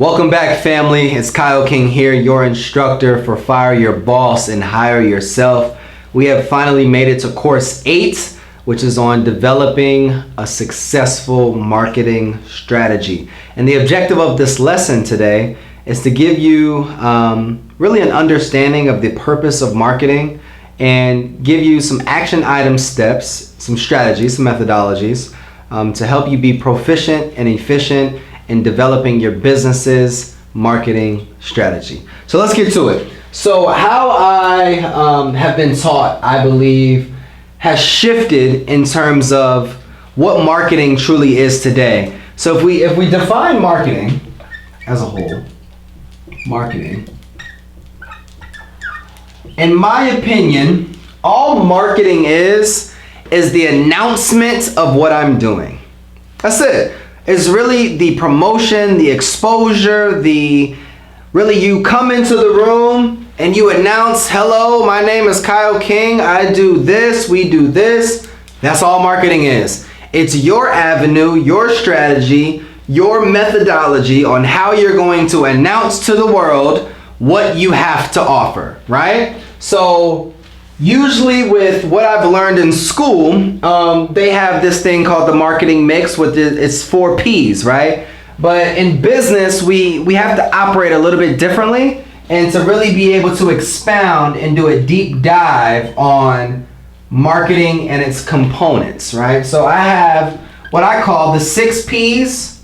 Welcome back, family. It's Kyle King here, your instructor for Fire Your Boss and Hire Yourself. We have finally made it to course 8, which is on developing a successful marketing strategy. And the objective of this lesson today is to give you really an understanding of the purpose of marketing and give you some action item steps, some strategies, some methodologies to help you be proficient and efficient in developing your business's marketing strategy. So let's get to it. So how I have been taught, I believe, has shifted in terms of what marketing truly is today. So if we define marketing as a whole, marketing, in my opinion, all marketing is the announcement of what I'm doing. That's it. It's really the promotion, the exposure, really you come into the room and you announce, hello, my name is Kyle King, I do this, we do this. That's all marketing is. It's your avenue, your strategy, your methodology on how you're going to announce to the world what you have to offer, right? So usually with what I've learned in school, they have this thing called the marketing mix with it's 4 Ps, right? But in business, we have to operate a little bit differently, and to really be able to expound and do a deep dive on marketing and its components, right? So I have what I call the 6 Ps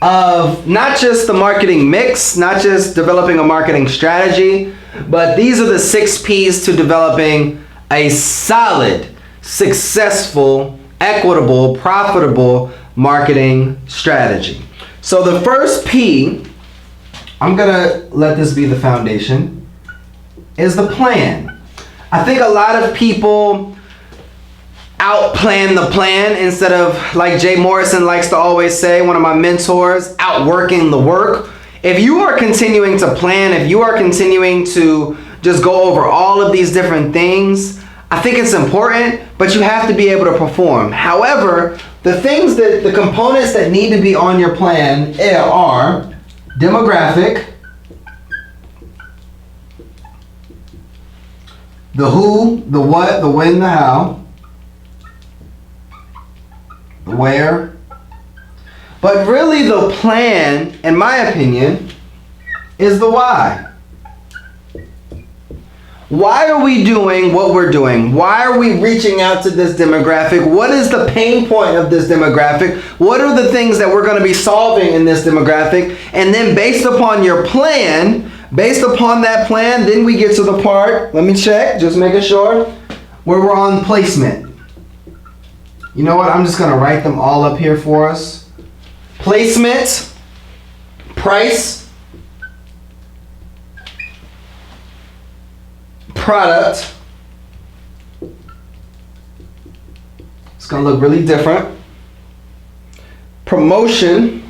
of not just the marketing mix, not just developing a marketing strategy, but these are the 6 Ps to developing a solid, successful, equitable, profitable marketing strategy. So the first P, I'm gonna let this be the foundation, is the plan. I think a lot of people outplan the plan instead of, like Jay Morrison likes to always say, one of my mentors, outworking the work. If you are continuing to plan, if you are continuing to just go over all of these different things, I think it's important, but you have to be able to perform. However, the components that need to be on your plan are demographic, the who, the what, the when, the how, the where. But really the plan, in my opinion, is the why. Why are we doing what we're doing? Why are we reaching out to this demographic? What is the pain point of this demographic? What are the things that we're going to be solving in this demographic? And then based upon your plan, based upon that plan, then we get to the part, let me check, just making sure, where we're on placement. You know what? I'm just going to write them all up here for us. Placement, price, product. It's going to look really different. Promotion,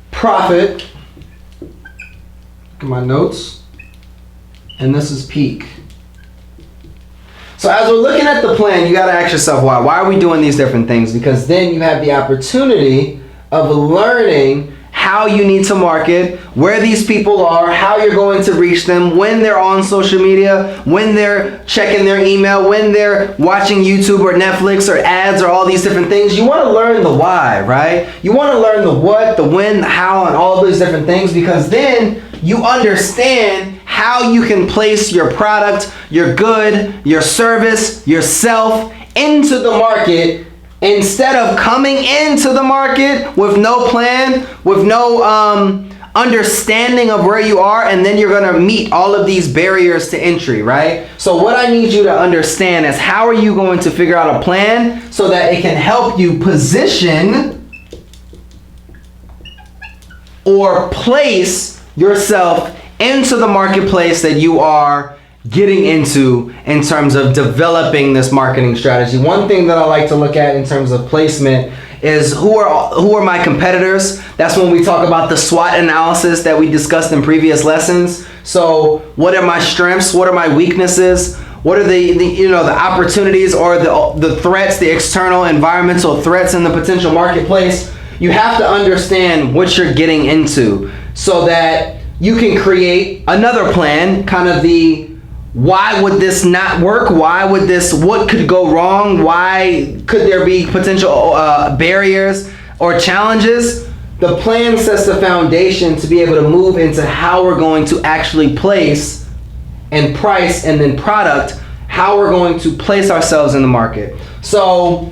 profit. Look at my notes. And this is peak. So as we're looking at the plan, you got to ask yourself why. Why are we doing these different things? Because then you have the opportunity of learning how you need to market, where these people are, how you're going to reach them, when they're on social media, when they're checking their email, when they're watching YouTube or Netflix or ads or all these different things. You want to learn the why, right? You want to learn the what, the when, the how, and all those different things, because then you understand how you can place your product, your good, your service, yourself into the market, instead of coming into the market with no plan, with no understanding of where you are, and then you're going to meet all of these barriers to entry, right? So what I need you to understand is, how are you going to figure out a plan so that it can help you position or place yourself into the marketplace that you are getting into in terms of developing this marketing strategy. One thing that I like to look at in terms of placement is who are my competitors. That's when we talk about the SWOT analysis that we discussed in previous lessons. So what are my strengths? What are my weaknesses? What are the opportunities or the threats, the external environmental threats in the potential marketplace? You have to understand what you're getting into so that you can create another plan, kind of the why would this not work? What could go wrong? Why could there be potential barriers or challenges? The plan sets the foundation to be able to move into how we're going to actually place and price and then product, how we're going to place ourselves in the market. So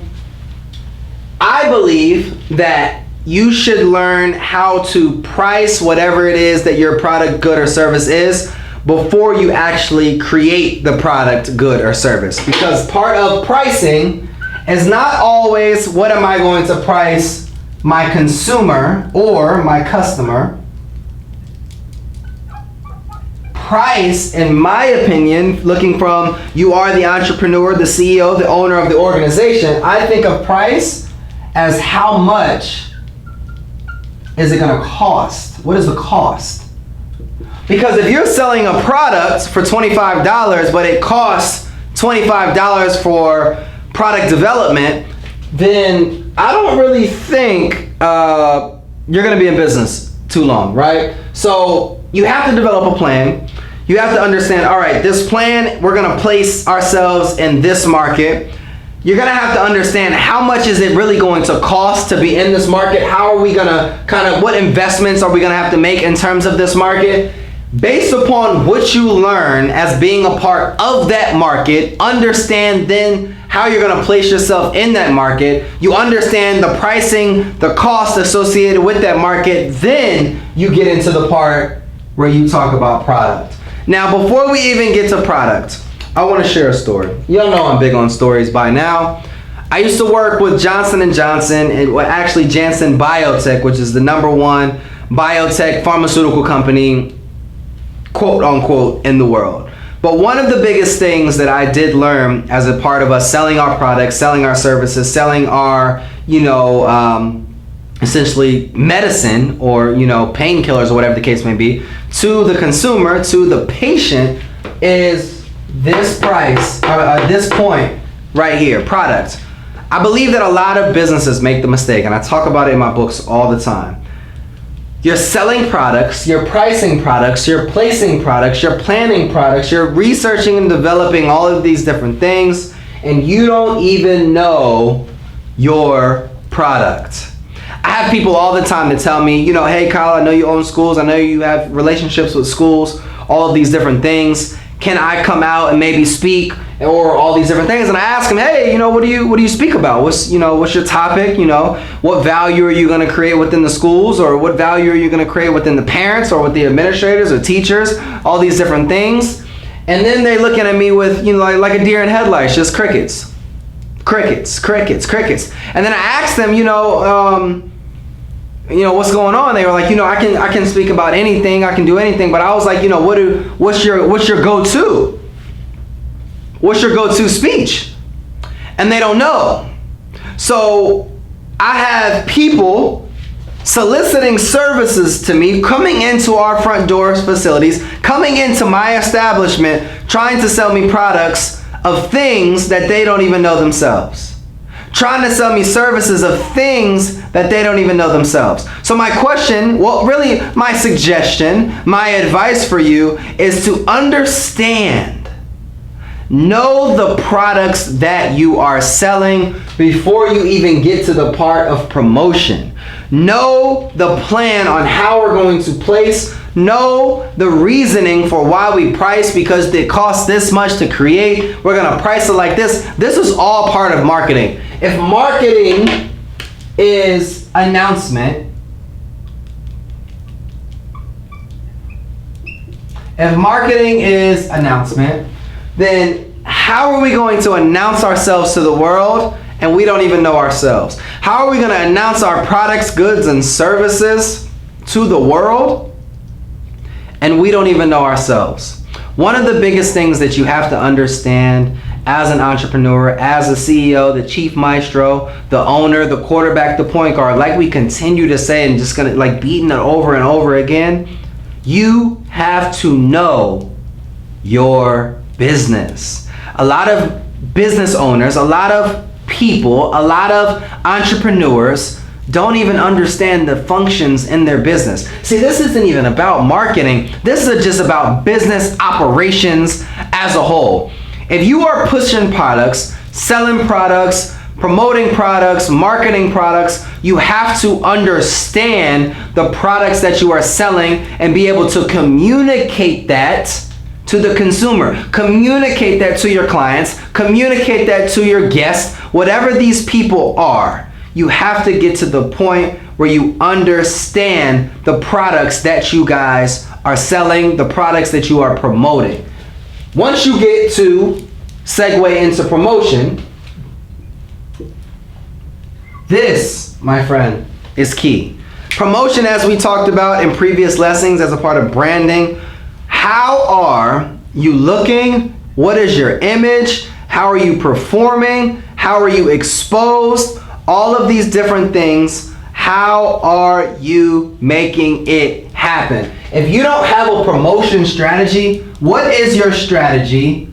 I believe that you should learn how to price whatever it is that your product, good, or service is before you actually create the product, good, or service. Because part of pricing is not always what am I going to price my consumer or my customer. Price, in my opinion, looking from you are the entrepreneur, the CEO, the owner of the organization, I think of price as how much is it going to cost? What is the cost? Because if you're selling a product for $25, but it costs $25 for product development, then I don't really think you're going to be in business too long, right? So you have to develop a plan. You have to understand, all right, this plan, we're going to place ourselves in this market. You're going to have to understand how much is it really going to cost to be in this market? How are we going to what investments are we going to have to make in terms of this market? Based upon what you learn as being a part of that market, understand then how you're going to place yourself in that market. You understand the pricing, the cost associated with that market. Then you get into the part where you talk about product. Now, before we even get to product, I want to share a story. Y'all know I'm big on stories by now. I used to work with Johnson & Johnson, and actually Janssen Biotech, which is the #1 biotech pharmaceutical company, quote unquote, in the world. But one of the biggest things that I did learn as a part of us selling our products, selling our services, selling our, essentially medicine or, painkillers or whatever the case may be, to the consumer, to the patient, is this price, this point right here, product. I believe that a lot of businesses make the mistake, and I talk about it in my books all the time. You're selling products, you're pricing products, you're placing products, you're planning products, you're researching and developing all of these different things, and you don't even know your product. I have people all the time that tell me, hey Kyle, I know you own schools, I know you have relationships with schools, all of these different things. Can I come out and maybe speak, or all these different things? And I ask them, hey, what do you speak about? What's your topic? What value are you going to create within the schools, or what value are you going to create within the parents or with the administrators or teachers? All these different things. And then they looking at me with, like a deer in headlights, just crickets. Crickets. And then I asked them, what's going on? They were like, I can speak about anything, I can do anything, but I was like, what's your go-to? What's your go-to speech? And they don't know. So I have people soliciting services to me, coming into our front doors facilities, coming into my establishment, trying to sell me products of things that they don't even know themselves. Trying to sell me services of things that they don't even know themselves. So my question, really my suggestion, my advice for you is to understand, know the products that you are selling before you even get to the part of promotion. Know the plan on how we're going to place. Know the reasoning for why we price, because it costs this much to create. We're going to price it like this. This is all part of marketing. If marketing is announcement, then how are we going to announce ourselves to the world and we don't even know ourselves? How are we going to announce our products, goods, and services to the world and we don't even know ourselves? One of the biggest things that you have to understand as an entrepreneur, as a CEO, the chief maestro, the owner, the quarterback, the point guard, like we continue to say and just gonna beating it over and over again, you have to know your business. a lot of business owners, a lot of people, a lot of entrepreneurs don't even understand the functions in their business. See, this isn't even about marketing. This is just about business operations as a whole. If you are pushing products, selling products, promoting products, marketing products, you have to understand the products that you are selling and be able to communicate that to the consumer. Communicate that to your clients, communicate that to your guests, whatever these people are. You have to get to the point where you understand the products that you guys are selling, the products that you are promoting. Once you get to segue into promotion, this, my friend, is key. Promotion, as we talked about in previous lessons as a part of branding, how are you looking? What is your image? How are you performing? How are you exposed? All of these different things, how are you making it happen? If you don't have a promotion strategy, what is your strategy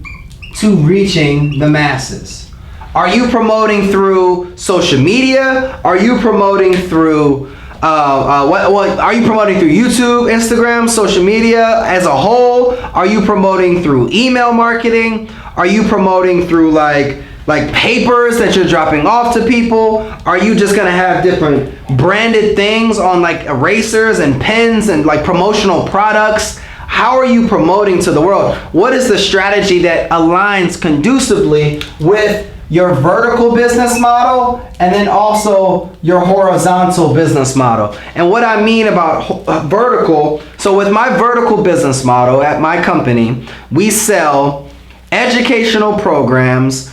to reaching the masses? Are you promoting through social media? Are you promoting through what are you promoting through YouTube, Instagram, social media as a whole? Are you promoting through email marketing? Are you promoting through like papers that you're dropping off to people? Are you just gonna have different branded things on like erasers and pens and like promotional products? How are you promoting to the world? What is the strategy that aligns conducively with your vertical business model and then also your horizontal business model? And what I mean about vertical, so with my vertical business model at my company, we sell educational programs,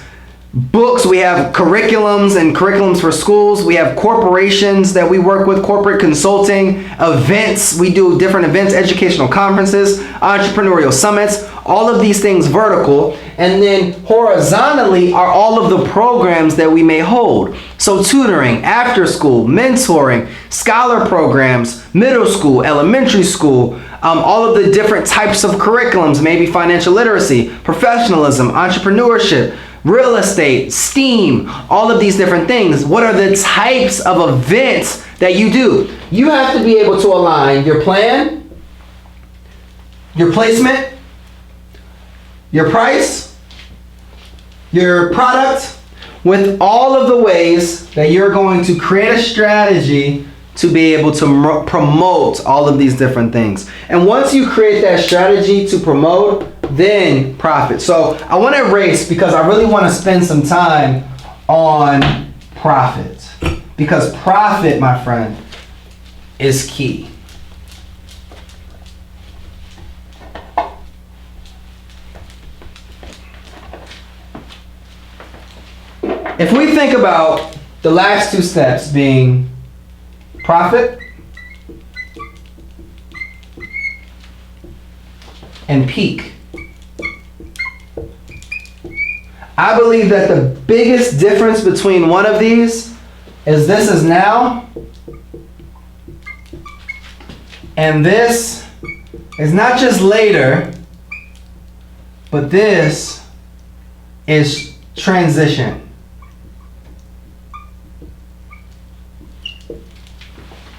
books, we have curriculums and curriculums for schools, we have corporations that we work with, corporate consulting, events, we do different events, educational conferences, entrepreneurial summits, all of these things vertical. And then horizontally are all of the programs that we may hold. So tutoring, after school, mentoring, scholar programs, middle school, elementary school, all of the different types of curriculums, maybe financial literacy, professionalism, entrepreneurship, real estate, STEAM, all of these different things. What are the types of events that you do? You have to be able to align your plan, your placement, your price, your product, with all of the ways that you're going to create a strategy to be able to promote all of these different things. And once you create that strategy to promote, then profit. So I want to erase, because I really want to spend some time on profit, because profit, my friend, is key. If we think about the last two steps being profit and peak, I believe that the biggest difference between one of these is this is now, and this is not just later, but this is transition.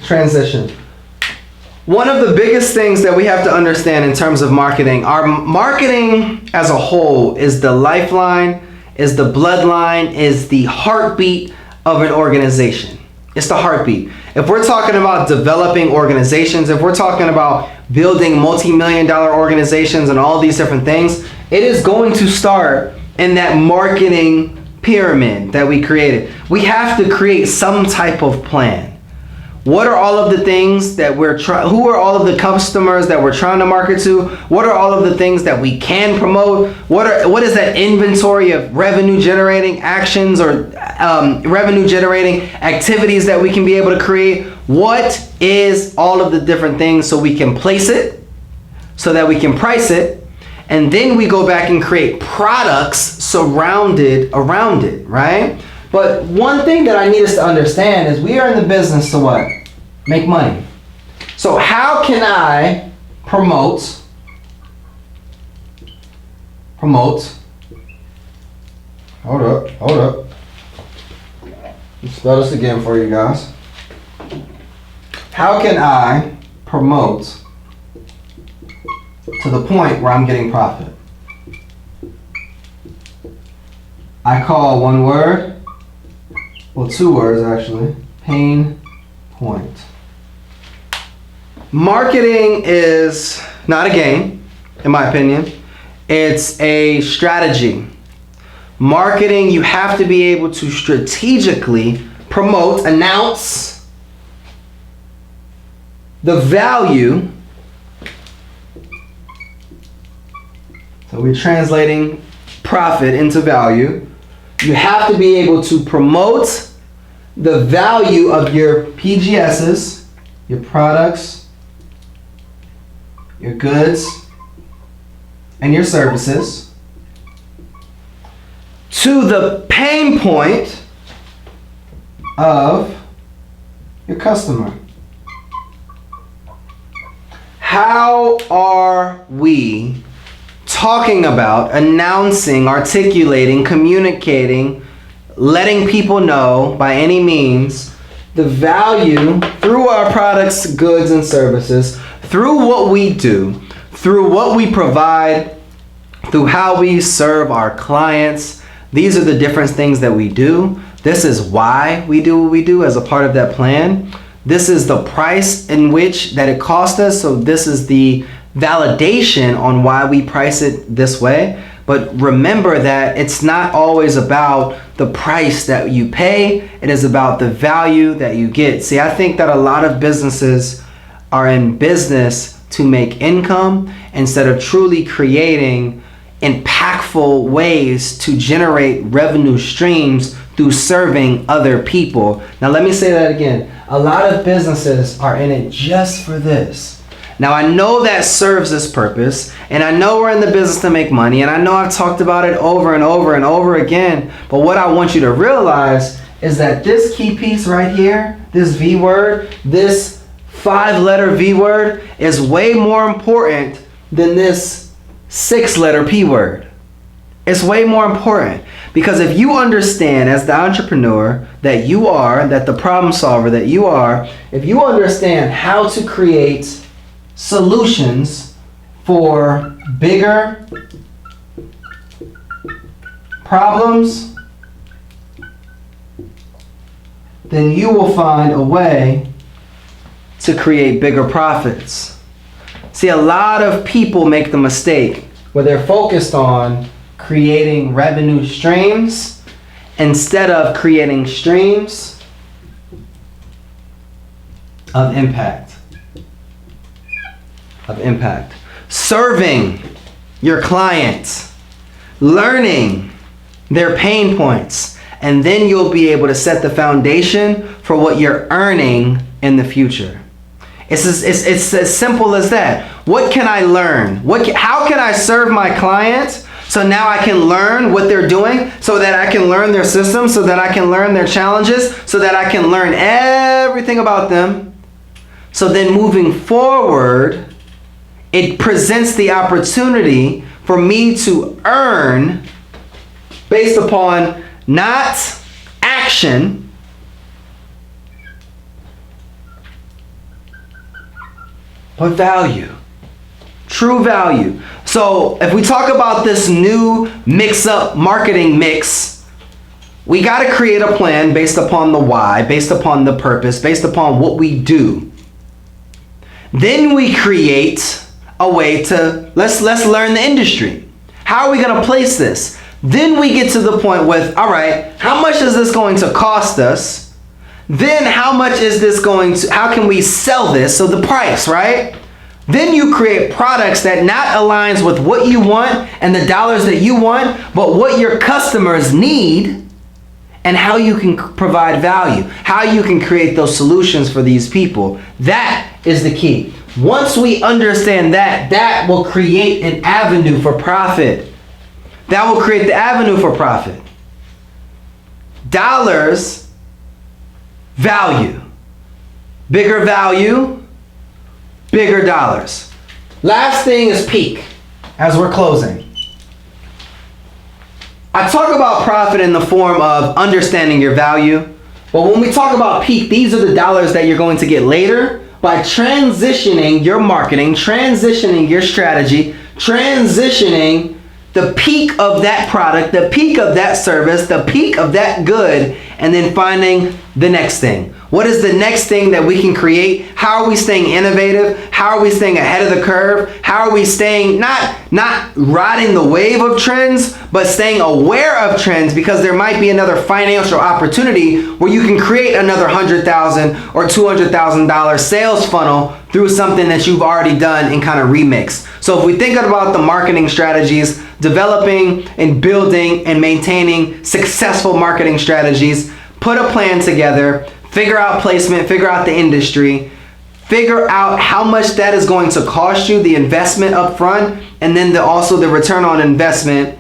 Transition. One of the biggest things that we have to understand in terms of marketing, our marketing as a whole is the lifeline, is the bloodline, is the heartbeat of an organization. It's the heartbeat. If we're talking about developing organizations, if we're talking about building multi-million-dollar organizations and all these different things, it is going to start in that marketing pyramid that we created. We have to create some type of plan. What are all of the things that we're trying, who are all of the customers that we're trying to market to? What are all of the things that we can promote? What is that inventory of revenue generating actions or revenue generating activities that we can be able to create? What is all of the different things so we can place it, so that we can price it, and then we go back and create products surrounded around it, right? But one thing that I need us to understand is we are in the business to what? Make money. So how can I promote Hold up. Let's spell this again for you guys. How can I promote to the point where I'm getting profit? I call one word, well, two words actually, pain point. Marketing is not a game, in my opinion. It's a strategy. Marketing, you have to be able to strategically promote, announce the value. So we're translating profit into value. You have to be able to promote the value of your PGSs, your products, your goods, and your services to the pain point of your customer. How are we talking about, announcing, articulating, communicating, letting people know by any means the value through our products, goods, and services, through what we do, through what we provide, through how we serve our clients? These are the different things that we do. This is why we do what we do as a part of that plan. This is the price in which that it cost us. So this is the validation on why we price it this way. But remember that it's not always about the price that you pay. It is about the value that you get. See, I think that a lot of businesses are in business to make income instead of truly creating impactful ways to generate revenue streams through serving other people. Now let me say that again. A lot of businesses are in it just for this. Now I know that serves this purpose, and I know we're in the business to make money, and I know I've talked about it over and over and over again, but what I want you to realize is that this key piece right here, this V word, this 5-letter V word is way more important than this 6-letter P word. It's way more important because if you understand as the entrepreneur that you are, that the problem solver that you are, if you understand how to create solutions for bigger problems, then you will find a way to create bigger profits. See, a lot of people make the mistake where they're focused on creating revenue streams instead of creating streams of impact. Serving your clients, learning their pain points, and then you'll be able to set the foundation for what you're earning in the future. It's as simple as that. What can I learn? How can I serve my clients so now I can learn what they're doing, so that I can learn their system, so that I can learn their challenges, so that I can learn everything about them. So then moving forward, it presents the opportunity for me to earn based upon not action, but value. True value. So if we talk about this new mix-up marketing mix, we got to create a plan based upon the why, based upon the purpose, based upon what we do. Then we create a way to, let's learn the industry. How are we going to place this? Then we get to the point with, all right, how much is this going to cost us? Then how much is this going to, how can we sell this? So the price, right? Then you create products that not aligns with what you want and the dollars that you want, but what your customers need and how you can provide value, how you can create those solutions for these people. That is the key. Once we understand that, that will create an avenue for profit. That will create the avenue for profit. Dollars, value. Bigger value, bigger dollars. Last thing is peak as we're closing. I talk about profit in the form of understanding your value. But when we talk about peak, these are the dollars that you're going to get later by transitioning your marketing, transitioning your strategy, transitioning the peak of that product, the peak of that service, the peak of that good, and then finding the next thing. What is the next thing that we can create? How are we staying innovative? How are we staying ahead of the curve? How are we staying not riding the wave of trends, but staying aware of trends, because there might be another financial opportunity where you can create another $100,000 or $200,000 sales funnel through something that you've already done and kind of remix. So if we think about the marketing strategies, developing and building and maintaining successful marketing strategies, put a plan together, figure out placement, figure out the industry, figure out how much that is going to cost you, the investment up front, and then also the return on investment.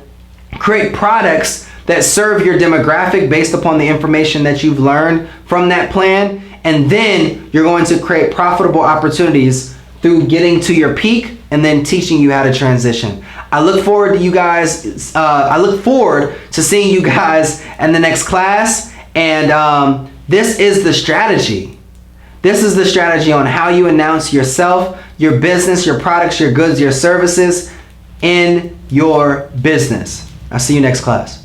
Create products that serve your demographic based upon the information that you've learned from that plan, and then you're going to create profitable opportunities through getting to your peak and then teaching you how to transition. I look forward to you guys. I look forward to seeing you guys in the next class. And this is the strategy. This is the strategy on how you announce yourself, your business, your products, your goods, your services in your business. I'll see you next class.